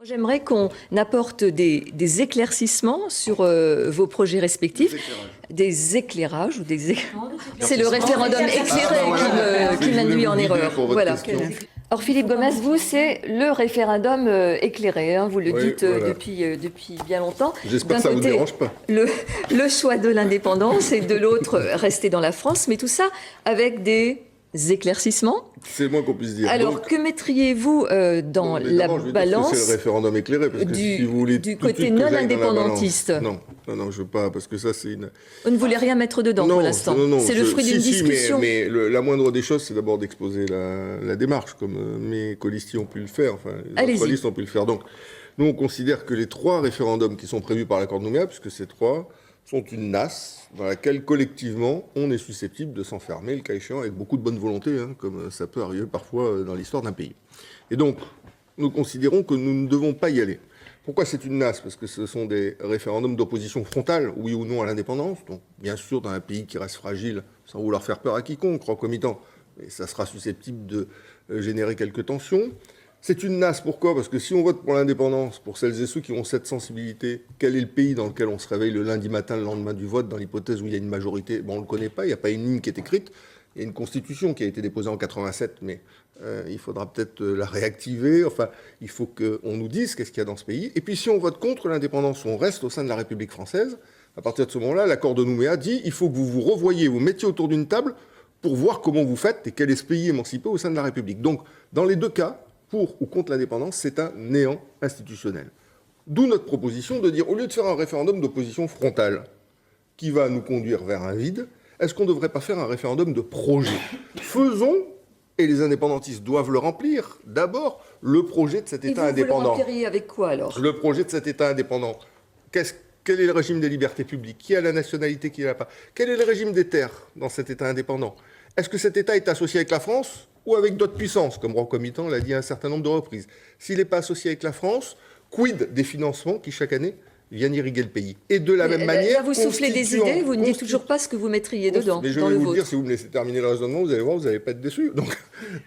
J'aimerais qu'on apporte des éclaircissements sur vos projets respectifs. Des éclairages ou des C'est le référendum éclairé qui m'induit en erreur. Voilà. Alors Philippe Gomès, vous, c'est le référendum éclairé, hein, vous le dites voilà. depuis bien longtemps. J'espère que ça ne vous dérange pas. Le choix de l'indépendance et de l'autre, rester dans la France, mais tout ça avec des éclaircissements. C'est le moins qu'on puisse dire. Alors, donc, que mettriez-vous dans la balance c'est le référendum éclairé, parce que si vous voulez du tout de côté suite que non j'aille dans la indépendantiste? balance- Non, je veux pas, parce que ça, c'est une... Vous ne voulez rien mettre dedans pour l'instant. C'est le fruit d'une discussion. Mais la moindre des choses, c'est d'abord d'exposer la démarche, comme mes colistiers ont pu le faire, enfin, les autres listes ont pu le faire. Donc, nous, on considère que les 3 référendums qui sont prévus par l'accord de Nouméa, puisque ces 3 sont une nasse dans laquelle, collectivement, on est susceptible de s'enfermer, le cas échéant, avec beaucoup de bonne volonté, hein, comme ça peut arriver parfois dans l'histoire d'un pays. Et donc, nous considérons que nous ne devons pas y aller. Pourquoi c'est une nasse? Parce que ce sont des référendums d'opposition frontale, oui ou non à l'indépendance. Donc, bien sûr, dans un pays qui reste fragile, sans vouloir faire peur à quiconque, concomitant, et ça sera susceptible de générer quelques tensions. C'est une nasse, pourquoi? Parce que si on vote pour l'indépendance, pour celles et ceux qui ont cette sensibilité, quel est le pays dans lequel on se réveille le lundi matin, le lendemain du vote, dans l'hypothèse où il y a une majorité? Bon, on ne le connaît pas, il n'y a pas une ligne qui est écrite. Il y a une constitution qui a été déposée en 87, mais il faudra peut-être la réactiver. Enfin, il faut qu'on nous dise qu'est-ce qu'il y a dans ce pays. Et puis si on vote contre l'indépendance, on reste au sein de la République française, à partir de ce moment-là, l'accord de Nouméa dit il faut que vous vous revoyiez, vous mettiez autour d'une table pour voir comment vous faites et quel est ce pays émancipé au sein de la République. Donc, dans les deux cas, pour ou contre l'indépendance, c'est un néant institutionnel. D'où notre proposition de dire, au lieu de faire un référendum d'opposition frontale, qui va nous conduire vers un vide, est-ce qu'on ne devrait pas faire un référendum de projet? Faisons, et les indépendantistes doivent le remplir, d'abord, le projet de cet État indépendant. Vous le rempliriez avec quoi, alors? Le projet de cet État indépendant. Quel est le régime des libertés publiques? Qui a la nationalité, qui n'a pas? Quel est le régime des terres dans cet État indépendant? Est-ce que cet État est associé avec la France ou avec d'autres puissances, comme Concomitant l'a dit à un certain nombre de reprises? S'il n'est pas associé avec la France, quid des financements qui, chaque année, viennent irriguer le pays? Et de la même manière... Là, vous soufflez des idées, vous ne dites toujours pas ce que vous mettriez dedans, mais je dans vais le vous vôtre. dire, si vous me laissez terminer le raisonnement, vous allez voir, vous n'allez pas être déçus. Donc,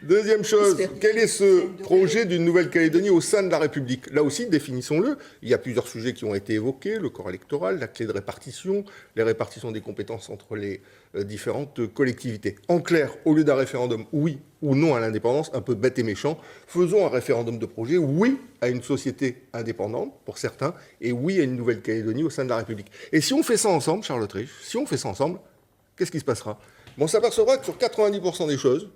deuxième chose, quel est ce projet d'une Nouvelle-Calédonie au sein de la République? Là aussi, définissons-le. Il y a plusieurs sujets qui ont été évoqués, le corps électoral, la clé de répartition, les répartitions des compétences entre les différentes collectivités. En clair, au lieu d'un référendum oui ou non à l'indépendance, un peu bête et méchant, faisons un référendum de projet oui à une société indépendante, pour certains, et oui à une Nouvelle-Calédonie au sein de la République. Et si on fait ça ensemble, Charles Autriche, si on fait ça ensemble, qu'est-ce qui se passera? On s'apercevra que sur 90% des choses,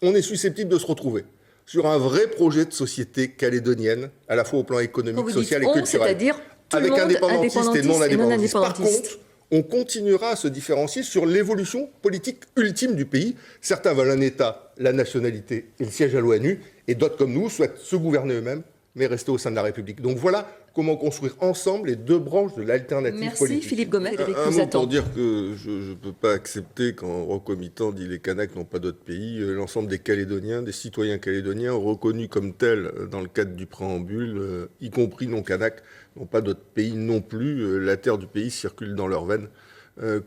on est susceptible de se retrouver sur un vrai projet de société calédonienne, à la fois au plan économique, social et culturel. C'est-à-dire tout avec le monde indépendantistes et non indépendantistes. Par indépendantistes. contre, on continuera à se différencier sur l'évolution politique ultime du pays. Certains veulent un État, la nationalité et le siège à l'ONU, et d'autres comme nous souhaitent se gouverner eux-mêmes, mais rester au sein de la République. Donc voilà comment construire ensemble les deux branches de l'alternative politique. Merci Philippe Gomès. Un mot pour dire que je ne peux pas accepter quand Concomitant dit les Kanaks n'ont pas d'autre pays. L'ensemble des Calédoniens, des citoyens calédoniens reconnus comme tels dans le cadre du préambule, y compris non-Kanaks, n'ont pas d'autre pays non plus. La terre du pays circule dans leurs veines.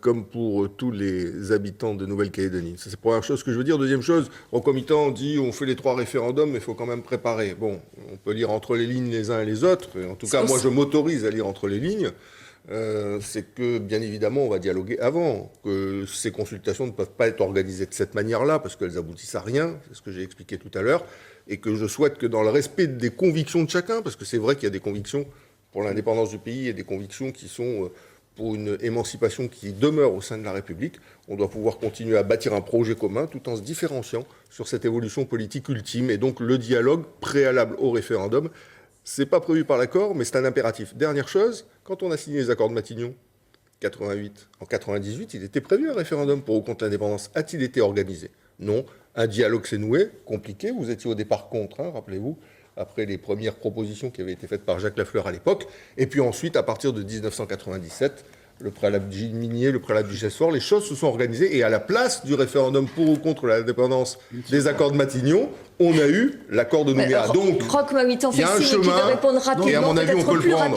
Comme pour tous les habitants de Nouvelle-Calédonie. C'est la première chose que je veux dire. Deuxième chose, Concomitant dit on fait les 3 référendums, mais il faut quand même préparer. Bon, on peut lire entre les lignes les uns et les autres. Et en tout cas, moi, je m'autorise à lire entre les lignes. C'est que, bien évidemment, on va dialoguer avant, que ces consultations ne peuvent pas être organisées de cette manière-là, parce qu'elles aboutissent à rien, c'est ce que j'ai expliqué tout à l'heure, et que je souhaite que dans le respect des convictions de chacun, parce que c'est vrai qu'il y a des convictions pour l'indépendance du pays et des convictions qui sont... pour une émancipation qui demeure au sein de la République, on doit pouvoir continuer à bâtir un projet commun tout en se différenciant sur cette évolution politique ultime. Et donc le dialogue préalable au référendum, c'est pas prévu par l'accord, mais c'est un impératif. Dernière chose, quand on a signé les accords de Matignon, 88, en 98, il était prévu un référendum pour ou contre l'indépendance. A-t-il été organisé? Non. Un dialogue s'est noué, compliqué. Vous étiez au départ contre, hein, rappelez-vous, après les premières propositions qui avaient été faites par Jacques Lafleur à l'époque. Et puis ensuite, à partir de 1997, le préalable du Minier, le préalable du Chessor, les choses se sont organisées. Et à la place du référendum pour ou contre l'indépendance des accords de Matignon, on a eu l'accord de Nouméa. Donc, Concomitant il y a un fait signe qu'il chemin, veut répondre et à rapidement, mon avis, on peut-être peut le plus prendre. rapidement.